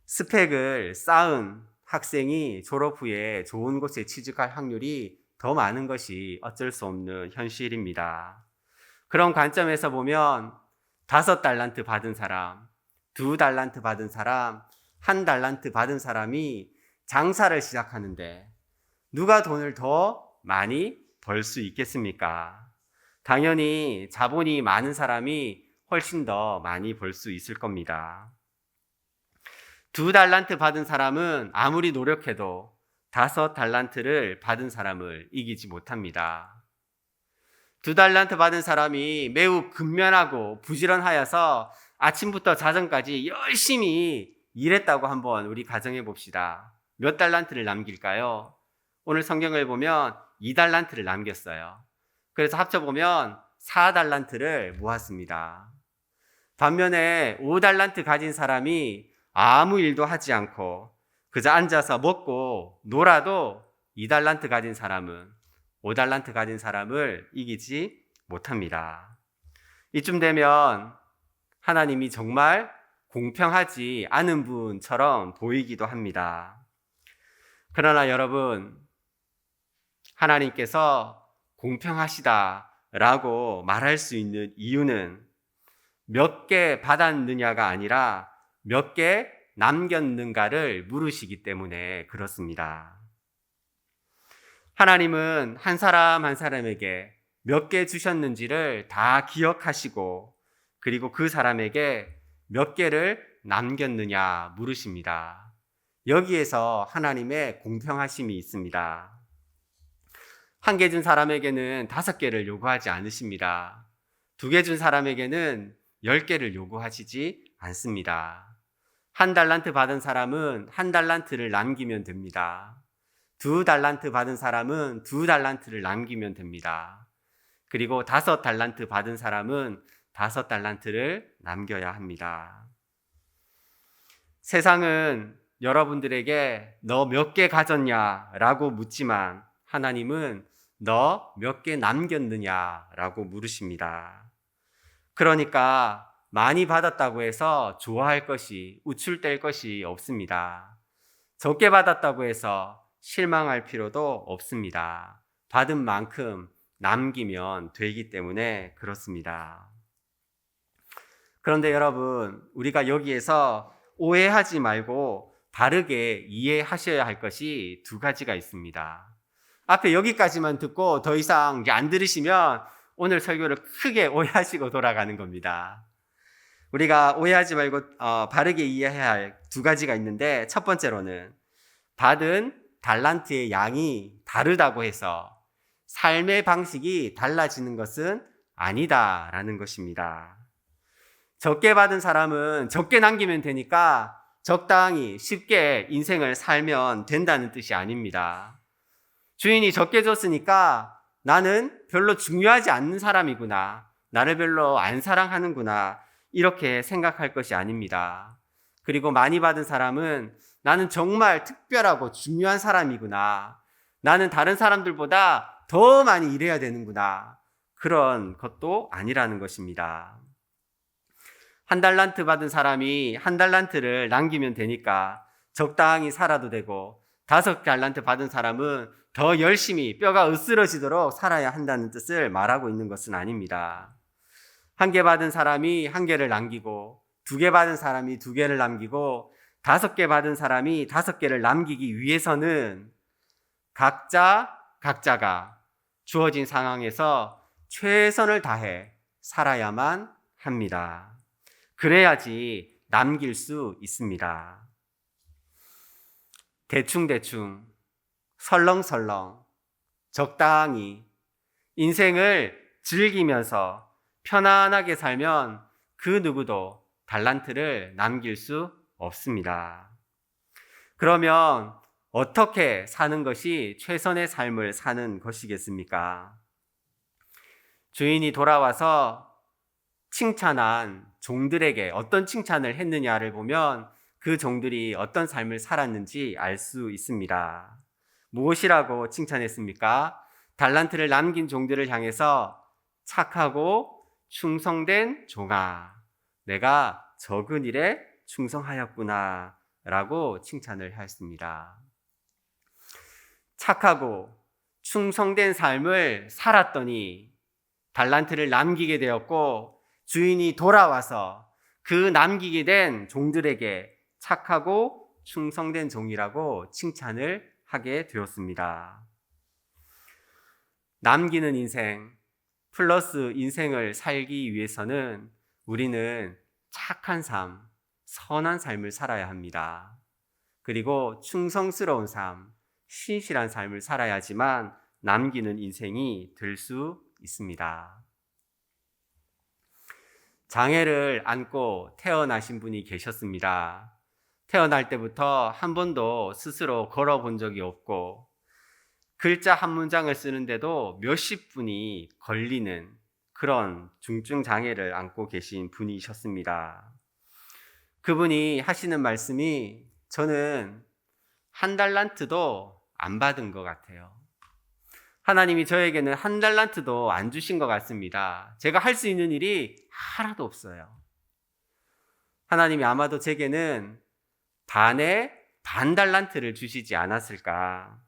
스펙을 쌓은 학생이 졸업 후에 좋은 곳에 취직할 확률이 더 많은 것이 어쩔 수 없는 현실입니다. 그런 관점에서 보면 5달란트 받은 사람, 2달란트 받은 사람, 1달란트 받은 사람이 장사를 시작하는데 누가 돈을 더 많이 벌 수 있겠습니까? 당연히 자본이 많은 사람이 훨씬 더 많이 벌 수 있을 겁니다. 2달란트 받은 사람은 아무리 노력해도 5달란트를 받은 사람을 이기지 못합니다. 2달란트 받은 사람이 매우 근면하고 부지런하여서 아침부터 자정까지 열심히 일했다고 한번 우리 가정해 봅시다. 몇 달란트를 남길까요? 오늘 성경을 보면 2달란트를 남겼어요. 그래서 합쳐보면 4달란트를 모았습니다. 반면에 5달란트 가진 사람이 아무 일도 하지 않고 그저 앉아서 먹고 놀아도 2달란트 가진 사람은 5달란트 가진 사람을 이기지 못합니다. 이쯤 되면 하나님이 정말 공평하지 않은 분처럼 보이기도 합니다. 그러나 여러분, 하나님께서 공평하시다라고 말할 수 있는 이유는 몇 개 받았느냐가 아니라 몇 개 남겼는가를 물으시기 때문에 그렇습니다. 하나님은 한 사람 한 사람에게 몇 개 주셨는지를 다 기억하시고 그리고 그 사람에게 몇 개를 남겼느냐 물으십니다. 여기에서 하나님의 공평하심이 있습니다. 1개 준 사람에게는 5개를 요구하지 않으십니다. 2개 준 사람에게는 10개를 요구하시지 않습니다. 1달란트 받은 사람은 1달란트를 남기면 됩니다. 2달란트 받은 사람은 2달란트를 남기면 됩니다. 그리고 5달란트 받은 사람은 5달란트를 남겨야 합니다. 세상은 여러분들에게 너 몇 개 가졌냐라고 묻지만 하나님은 너 몇 개 남겼느냐라고 물으십니다. 그러니까 많이 받았다고 해서 좋아할 것이, 우쭐댈 것이 없습니다. 적게 받았다고 해서 실망할 필요도 없습니다. 받은 만큼 남기면 되기 때문에 그렇습니다. 그런데 여러분, 우리가 여기에서 오해하지 말고 바르게 이해하셔야 할 것이 2가지가 있습니다. 앞에 여기까지만 듣고 더 이상 안 들으시면 오늘 설교를 크게 오해하시고 돌아가는 겁니다. 우리가 오해하지 말고 바르게 이해해야 할 2가지가 있는데, 첫 번째로는 받은 달란트의 양이 다르다고 해서 삶의 방식이 달라지는 것은 아니다라는 것입니다. 적게 받은 사람은 적게 남기면 되니까 적당히 쉽게 인생을 살면 된다는 뜻이 아닙니다. 주인이 적게 줬으니까 나는 별로 중요하지 않는 사람이구나, 나를 별로 안 사랑하는구나, 이렇게 생각할 것이 아닙니다. 그리고 많이 받은 사람은 나는 정말 특별하고 중요한 사람이구나, 나는 다른 사람들보다 더 많이 일해야 되는구나, 그런 것도 아니라는 것입니다. 1달란트 받은 사람이 1달란트를 남기면 되니까 적당히 살아도 되고, 5달란트 받은 사람은 더 열심히 뼈가 으스러지도록 살아야 한다는 뜻을 말하고 있는 것은 아닙니다. 1개 받은 사람이 1개를 남기고, 2개 받은 사람이 2개를 남기고, 5개 받은 사람이 5개를 남기기 위해서는 각자가 주어진 상황에서 최선을 다해 살아야만 합니다. 그래야지 남길 수 있습니다. 대충, 설렁설렁, 적당히 인생을 즐기면서 편안하게 살면 그 누구도 달란트를 남길 수 없습니다. 그러면 어떻게 사는 것이 최선의 삶을 사는 것이겠습니까? 주인이 돌아와서 칭찬한 종들에게 어떤 칭찬을 했느냐를 보면 그 종들이 어떤 삶을 살았는지 알 수 있습니다. 무엇이라고 칭찬했습니까? 달란트를 남긴 종들을 향해서 착하고 충성된 종아, 내가 적은 일에 충성하였구나 라고 칭찬을 했습니다. 착하고 충성된 삶을 살았더니 달란트를 남기게 되었고, 주인이 돌아와서 그 남기게 된 종들에게 착하고 충성된 종이라고 칭찬을 하게 되었습니다. 남기는 인생 플러스 인생을 살기 위해서는 우리는 착한 삶, 선한 삶을 살아야 합니다. 그리고 충성스러운 삶, 신실한 삶을 살아야지만 남기는 인생이 될 수 있습니다. 장애를 안고 태어나신 분이 계셨습니다. 태어날 때부터 한 번도 스스로 걸어본 적이 없고, 글자 한 문장을 쓰는데도 몇십 분이 걸리는 그런 중증 장애를 안고 계신 분이셨습니다. 그분이 하시는 말씀이, 저는 1달란트도 안 받은 것 같아요. 하나님이 저에게는 1달란트도 안 주신 것 같습니다. 제가 할 수 있는 일이 하나도 없어요. 하나님이 아마도 제게는 반 달란트를 주시지 않았을까.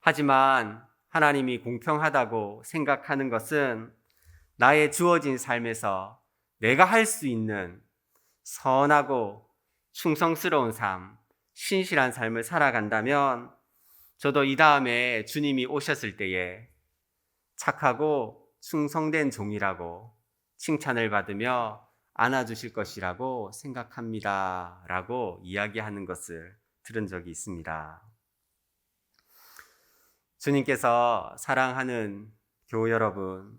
하지만 하나님이 공평하다고 생각하는 것은 나의 주어진 삶에서 내가 할 수 있는 선하고 충성스러운 삶, 신실한 삶을 살아간다면 저도 이 다음에 주님이 오셨을 때에 착하고 충성된 종이라고 칭찬을 받으며 안아주실 것이라고 생각합니다. 라고 이야기하는 것을 들은 적이 있습니다. 주님께서 사랑하는 교우 여러분,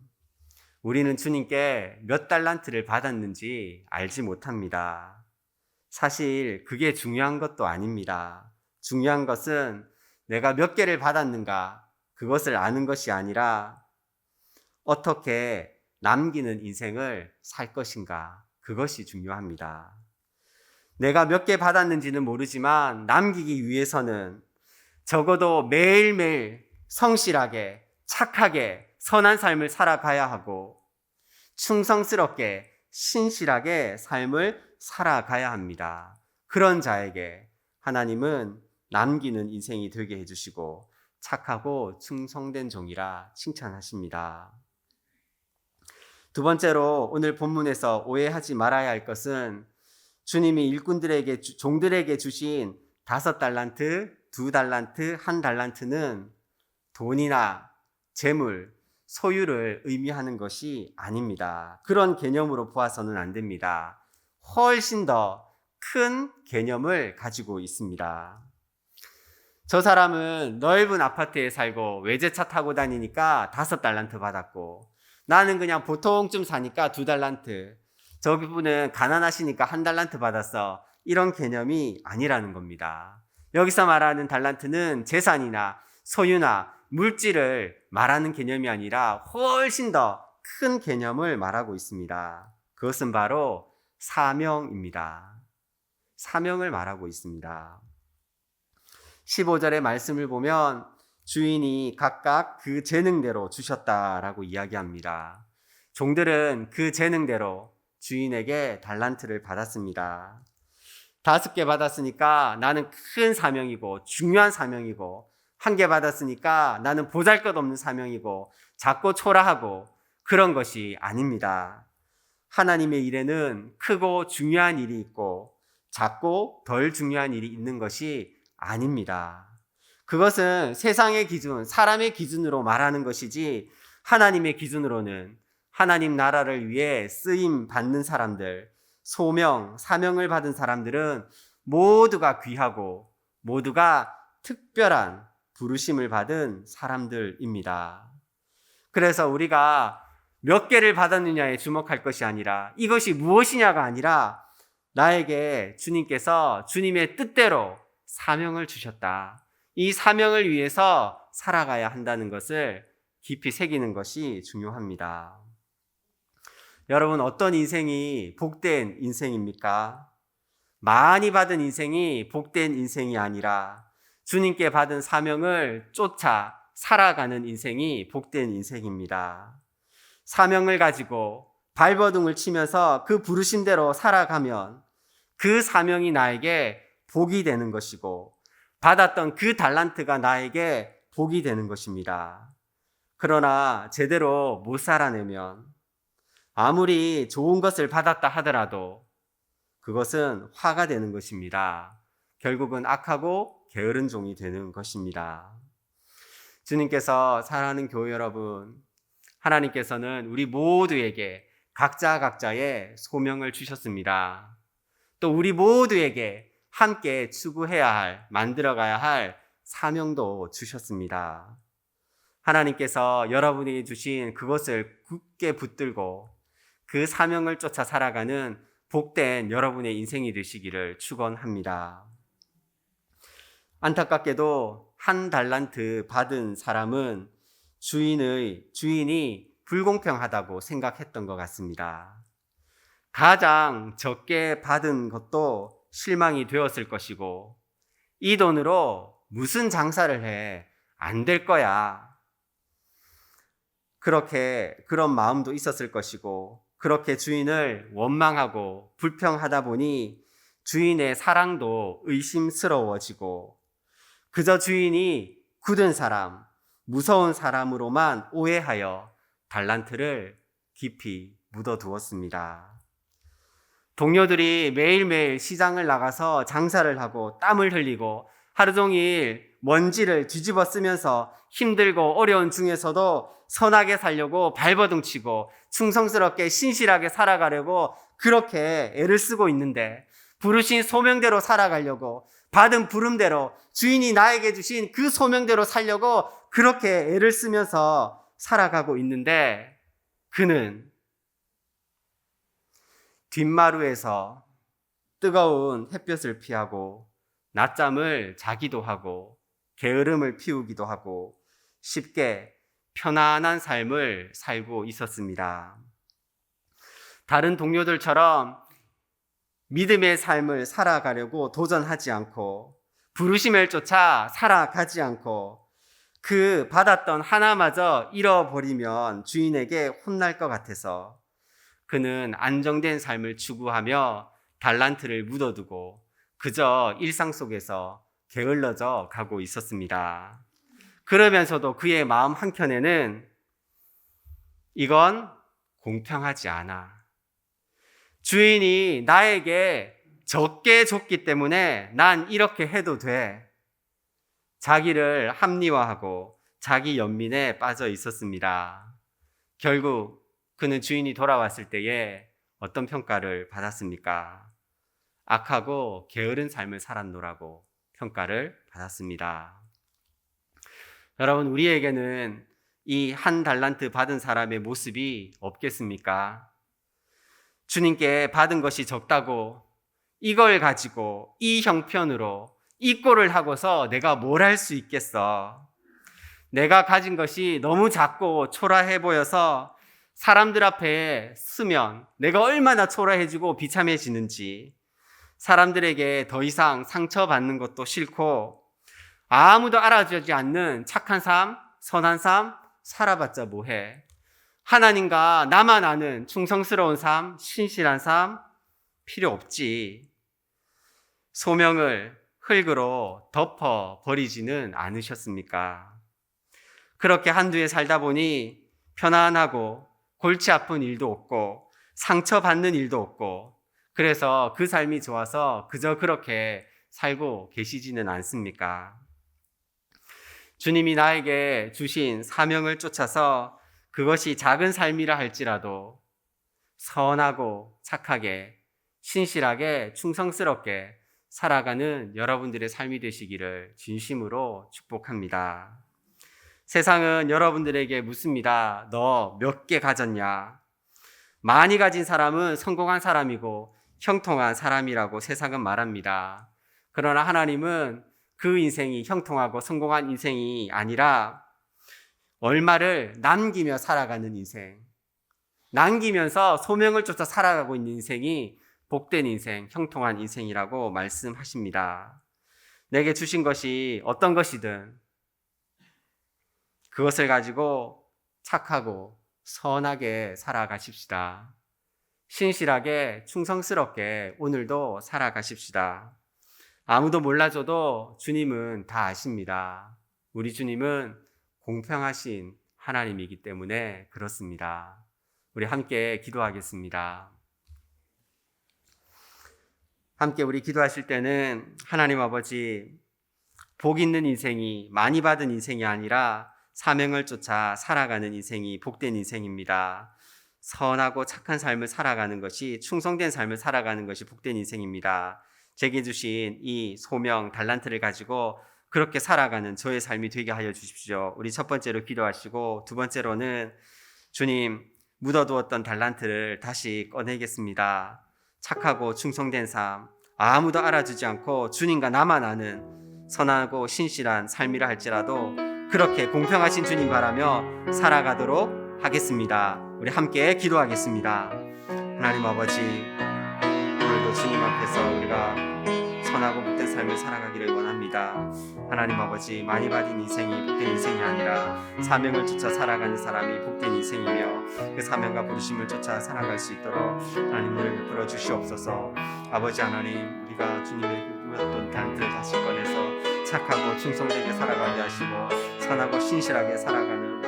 우리는 주님께 몇 달란트를 받았는지 알지 못합니다. 사실 그게 중요한 것도 아닙니다. 중요한 것은 내가 몇 개를 받았는가, 그것을 아는 것이 아니라 어떻게 남기는 인생을 살 것인가, 그것이 중요합니다. 내가 몇 개 받았는지는 모르지만 남기기 위해서는 적어도 매일매일 성실하게, 착하게, 선한 삶을 살아가야 하고 충성스럽게, 신실하게 삶을 살아가야 합니다. 그런 자에게 하나님은 남기는 인생이 되게 해주시고 착하고 충성된 종이라 칭찬하십니다. 두 번째로 오늘 본문에서 오해하지 말아야 할 것은 주님이 일꾼들에게, 종들에게 주신 5달란트, 2달란트, 1달란트는 돈이나 재물, 소유를 의미하는 것이 아닙니다. 그런 개념으로 보아서는 안 됩니다. 훨씬 더 큰 개념을 가지고 있습니다. 저 사람은 넓은 아파트에 살고 외제차 타고 다니니까 5달란트 받았고, 나는 그냥 보통쯤 사니까 2달란트, 저기 분은 가난하시니까 1달란트 받았어. 이런 개념이 아니라는 겁니다. 여기서 말하는 달란트는 재산이나 소유나 물질을 말하는 개념이 아니라 훨씬 더 큰 개념을 말하고 있습니다. 그것은 바로 사명입니다. 사명을 말하고 있습니다. 15절의 말씀을 보면 주인이 각각 그 재능대로 주셨다라고 이야기합니다. 종들은 그 재능대로 주인에게 달란트를 받았습니다. 5개 받았으니까 나는 큰 사명이고 중요한 사명이고, 1개 받았으니까 나는 보잘것없는 사명이고 작고 초라하고 그런 것이 아닙니다. 하나님의 일에는 크고 중요한 일이 있고 작고 덜 중요한 일이 있는 것이 아닙니다. 그것은 세상의 기준, 사람의 기준으로 말하는 것이지 하나님의 기준으로는 하나님 나라를 위해 쓰임 받는 사람들, 소명, 사명을 받은 사람들은 모두가 귀하고 모두가 특별한 부르심을 받은 사람들입니다. 그래서 우리가 몇 개를 받았느냐에 주목할 것이 아니라, 이것이 무엇이냐가 아니라 나에게 주님께서 주님의 뜻대로 사명을 주셨다. 이 사명을 위해서 살아가야 한다는 것을 깊이 새기는 것이 중요합니다. 여러분, 어떤 인생이 복된 인생입니까? 많이 받은 인생이 복된 인생이 아니라 주님께 받은 사명을 쫓아 살아가는 인생이 복된 인생입니다. 사명을 가지고 발버둥을 치면서 그 부르심대로 살아가면 그 사명이 나에게 복이 되는 것이고 받았던 그 달란트가 나에게 복이 되는 것입니다. 그러나 제대로 못 살아내면 아무리 좋은 것을 받았다 하더라도 그것은 화가 되는 것입니다. 결국은 악하고 게으른 종이 되는 것입니다. 주님께서 사랑하는 교회 여러분, 하나님께서는 우리 모두에게 각자의 소명을 주셨습니다. 또 우리 모두에게 함께 추구해야 할, 만들어가야 할 사명도 주셨습니다. 하나님께서 여러분에게 주신 그것을 굳게 붙들고 그 사명을 쫓아 살아가는 복된 여러분의 인생이 되시기를 축원합니다. 안타깝게도 1달란트 받은 사람은 주인이 불공평하다고 생각했던 것 같습니다. 가장 적게 받은 것도 실망이 되었을 것이고, 이 돈으로 무슨 장사를 해? 안 될 거야. 그런 마음도 있었을 것이고, 그렇게 주인을 원망하고 불평하다 보니 주인의 사랑도 의심스러워지고, 그저 주인이 굳은 사람, 무서운 사람으로만 오해하여 달란트를 깊이 묻어두었습니다. 동료들이 매일매일 시장을 나가서 장사를 하고 땀을 흘리고 하루 종일 먼지를 뒤집어 쓰면서 힘들고 어려운 중에서도 선하게 살려고 발버둥 치고 충성스럽게 신실하게 살아가려고 그렇게 애를 쓰고 있는데, 부르신 소명대로 살아가려고, 받은 부름대로 주인이 나에게 주신 그 소명대로 살려고 그렇게 애를 쓰면서 살아가고 있는데, 그는 뒷마루에서 뜨거운 햇볕을 피하고 낮잠을 자기도 하고 게으름을 피우기도 하고 쉽게 편안한 삶을 살고 있었습니다. 다른 동료들처럼 믿음의 삶을 살아가려고 도전하지 않고 부르심을 쫓아 살아가지 않고 그 받았던 하나마저 잃어버리면 주인에게 혼날 것 같아서 그는 안정된 삶을 추구하며 달란트를 묻어두고 그저 일상 속에서 게을러져 가고 있었습니다. 그러면서도 그의 마음 한켠에는 이건 공평하지 않아. 주인이 나에게 적게 줬기 때문에 난 이렇게 해도 돼. 자기를 합리화하고 자기 연민에 빠져 있었습니다. 결국 그는 주인이 돌아왔을 때에 어떤 평가를 받았습니까? 악하고 게으른 삶을 살았노라고 평가를 받았습니다. 여러분, 우리에게는 이 한 달란트 받은 사람의 모습이 없겠습니까? 주님께 받은 것이 적다고 이걸 가지고 이 형편으로 이 꼴을 하고서 내가 뭘 할 수 있겠어? 내가 가진 것이 너무 작고 초라해 보여서 사람들 앞에 서면 내가 얼마나 초라해지고 비참해지는지, 사람들에게 더 이상 상처받는 것도 싫고 아무도 알아주지 않는 착한 삶, 선한 삶 살아봤자 뭐해? 하나님과 나만 아는 충성스러운 삶, 신실한 삶 필요 없지. 소명을 흙으로 덮어버리지는 않으셨습니까? 그렇게 한두 해 살다 보니 편안하고 골치 아픈 일도 없고 상처받는 일도 없고, 그래서 그 삶이 좋아서 그저 그렇게 살고 계시지는 않습니까? 주님이 나에게 주신 사명을 쫓아서 그것이 작은 삶이라 할지라도 선하고 착하게 신실하게 충성스럽게 살아가는 여러분들의 삶이 되시기를 진심으로 축복합니다. 세상은 여러분들에게 묻습니다. 너 몇 개 가졌냐? 많이 가진 사람은 성공한 사람이고 형통한 사람이라고 세상은 말합니다. 그러나 하나님은 그 인생이 형통하고 성공한 인생이 아니라 얼마를 남기며 살아가는 인생, 남기면서 소명을 쫓아 살아가고 있는 인생이 복된 인생, 형통한 인생이라고 말씀하십니다. 내게 주신 것이 어떤 것이든 그것을 가지고 착하고 선하게 살아가십시다. 신실하게 충성스럽게 오늘도 살아가십시다. 아무도 몰라줘도 주님은 다 아십니다. 우리 주님은 공평하신 하나님이기 때문에 그렇습니다. 우리 함께 기도하겠습니다. 함께 우리 기도하실 때는 하나님 아버지, 복 있는 인생이, 많이 받은 인생이 아니라 사명을 쫓아 살아가는 인생이 복된 인생입니다. 선하고 착한 삶을 살아가는 것이, 충성된 삶을 살아가는 것이 복된 인생입니다. 제게 주신 이 소명, 달란트를 가지고 그렇게 살아가는 저의 삶이 되게 하여 주십시오. 우리 첫 번째로 기도하시고, 두 번째로는 주님, 묻어두었던 달란트를 다시 꺼내겠습니다. 착하고 충성된 삶, 아무도 알아주지 않고 주님과 나만 아는 선하고 신실한 삶이라 할지라도 그렇게 공평하신 주님 바라며 살아가도록 하겠습니다. 우리 함께 기도하겠습니다. 하나님 아버지, 오늘도 주님 앞에서 우리가 선하고 복된 삶을 살아가기를 원합니다. 하나님 아버지, 많이 받은 인생이 복된 인생이 아니라 사명을 쫓아 살아가는 사람이 복된 인생이며 그 사명과 부르심을 쫓아 살아갈 수 있도록 하나님 은혜를 베풀어 주시옵소서. 아버지 하나님, 우리가 주님의 묻었던 달란트를 다시 꺼내서 착하고 충성되게 살아가게 하시고 선하고 신실하게 살아가는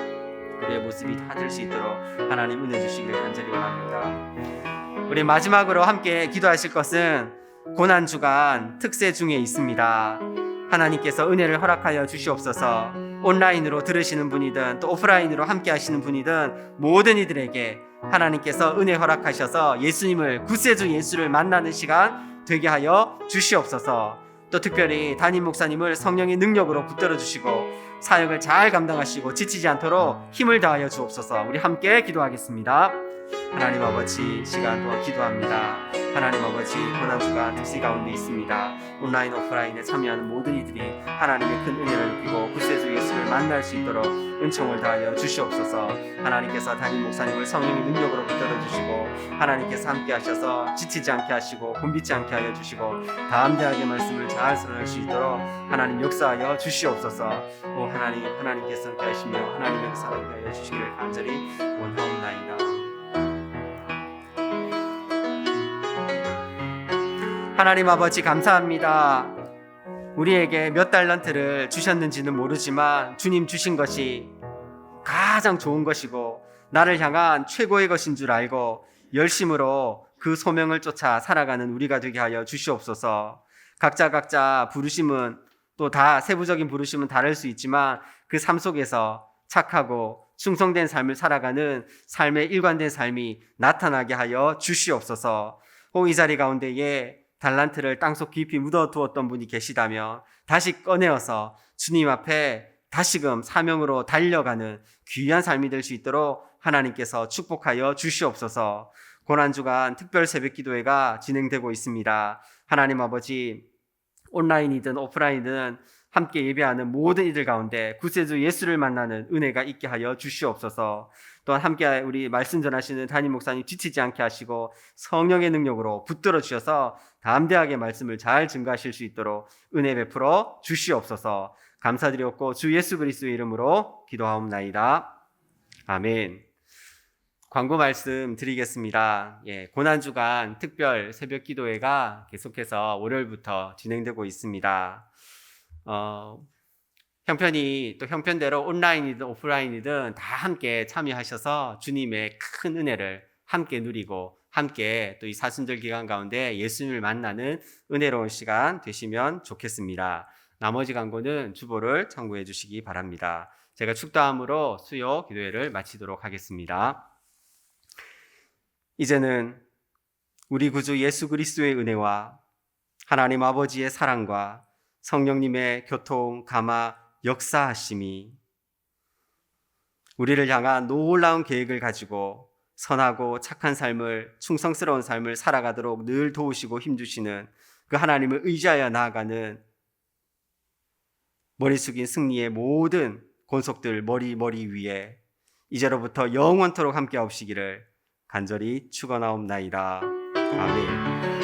우리의 모습이 다 될 수 있도록 하나님 은혜 주시기를 간절히 원합니다. 우리 마지막으로 함께 기도하실 것은 고난주간 특세 중에 있습니다. 하나님께서 은혜를 허락하여 주시옵소서. 온라인으로 들으시는 분이든 또 오프라인으로 함께 하시는 분이든 모든 이들에게 하나님께서 은혜 허락하셔서 예수님을, 구세주 예수를 만나는 시간 되게 하여 주시옵소서. 또 특별히 담임 목사님을 성령의 능력으로 붙들어 주시고 사역을 잘 감당하시고 지치지 않도록 힘을 다하여 주옵소서. 우리 함께 기도하겠습니다. 하나님 아버지, 시간 동안 기도합니다. 하나님 아버지, 고난주가 특시 가운데 있습니다. 온라인 오프라인에 참여하는 모든 이들이 하나님의 큰 은혜를 느끼고 구세주 예수를 만날 수 있도록 은총을 다하여 주시옵소서. 하나님께서 담임 목사님을 성령의 능력으로 붙들어 주시고 하나님께서 함께 하셔서 지치지 않게 하시고 곤비지 않게 하여 주시고 담대하게 말씀을 잘 전할 수 있도록 하나님 역사하여 주시옵소서. 오 하나님, 하나님께서 함께 하시며 하나님의 사랑을 하여 주시기를 간절히 원하옵나이다. 하나님 아버지, 감사합니다. 우리에게 몇 달란트를 주셨는지는 모르지만 주님 주신 것이 가장 좋은 것이고 나를 향한 최고의 것인 줄 알고 열심으로 그 소명을 쫓아 살아가는 우리가 되게 하여 주시옵소서. 각자 부르심은 또 다 세부적인 부르심은 다를 수 있지만 그 삶 속에서 착하고 충성된 삶을 살아가는 삶의 일관된 삶이 나타나게 하여 주시옵소서. 혹 이 자리 가운데에 달란트를 땅속 깊이 묻어두었던 분이 계시다면 다시 꺼내어서 주님 앞에 다시금 사명으로 달려가는 귀한 삶이 될 수 있도록 하나님께서 축복하여 주시옵소서. 고난주간 특별 새벽기도회가 진행되고 있습니다. 하나님 아버지, 온라인이든 오프라인이든 함께 예배하는 모든 이들 가운데 구세주 예수를 만나는 은혜가 있게 하여 주시옵소서. 또한 함께 우리 말씀 전하시는 담임 목사님 지치지 않게 하시고 성령의 능력으로 붙들어 주셔서 담대하게 말씀을 잘 증거하실 수 있도록 은혜 베풀어 주시옵소서. 감사드렸고 주 예수 그리스도의 이름으로 기도하옵나이다. 아멘. 광고 말씀 드리겠습니다. 고난주간 특별 새벽 기도회가 계속해서 월요일부터 진행되고 있습니다. 형편이 또 형편대로 온라인이든 오프라인이든 다 함께 참여하셔서 주님의 큰 은혜를 함께 누리고 함께 또 이 사순절 기간 가운데 예수님을 만나는 은혜로운 시간 되시면 좋겠습니다. 나머지 광고는 주보를 참고해 주시기 바랍니다. 제가 축도함으로 수요 기도회를 마치도록 하겠습니다. 이제는 우리 구주 예수 그리스도의 은혜와 하나님 아버지의 사랑과 성령님의 교통, 감화, 역사하심이 우리를 향한 놀라운 계획을 가지고 선하고 착한 삶을, 충성스러운 삶을 살아가도록 늘 도우시고 힘주시는 그 하나님을 의지하여 나아가는 머리 숙인 승리의 모든 권속들 머리 위에 이제로부터 영원토록 함께 하옵시기를 간절히 축원하옵나이다. 아멘.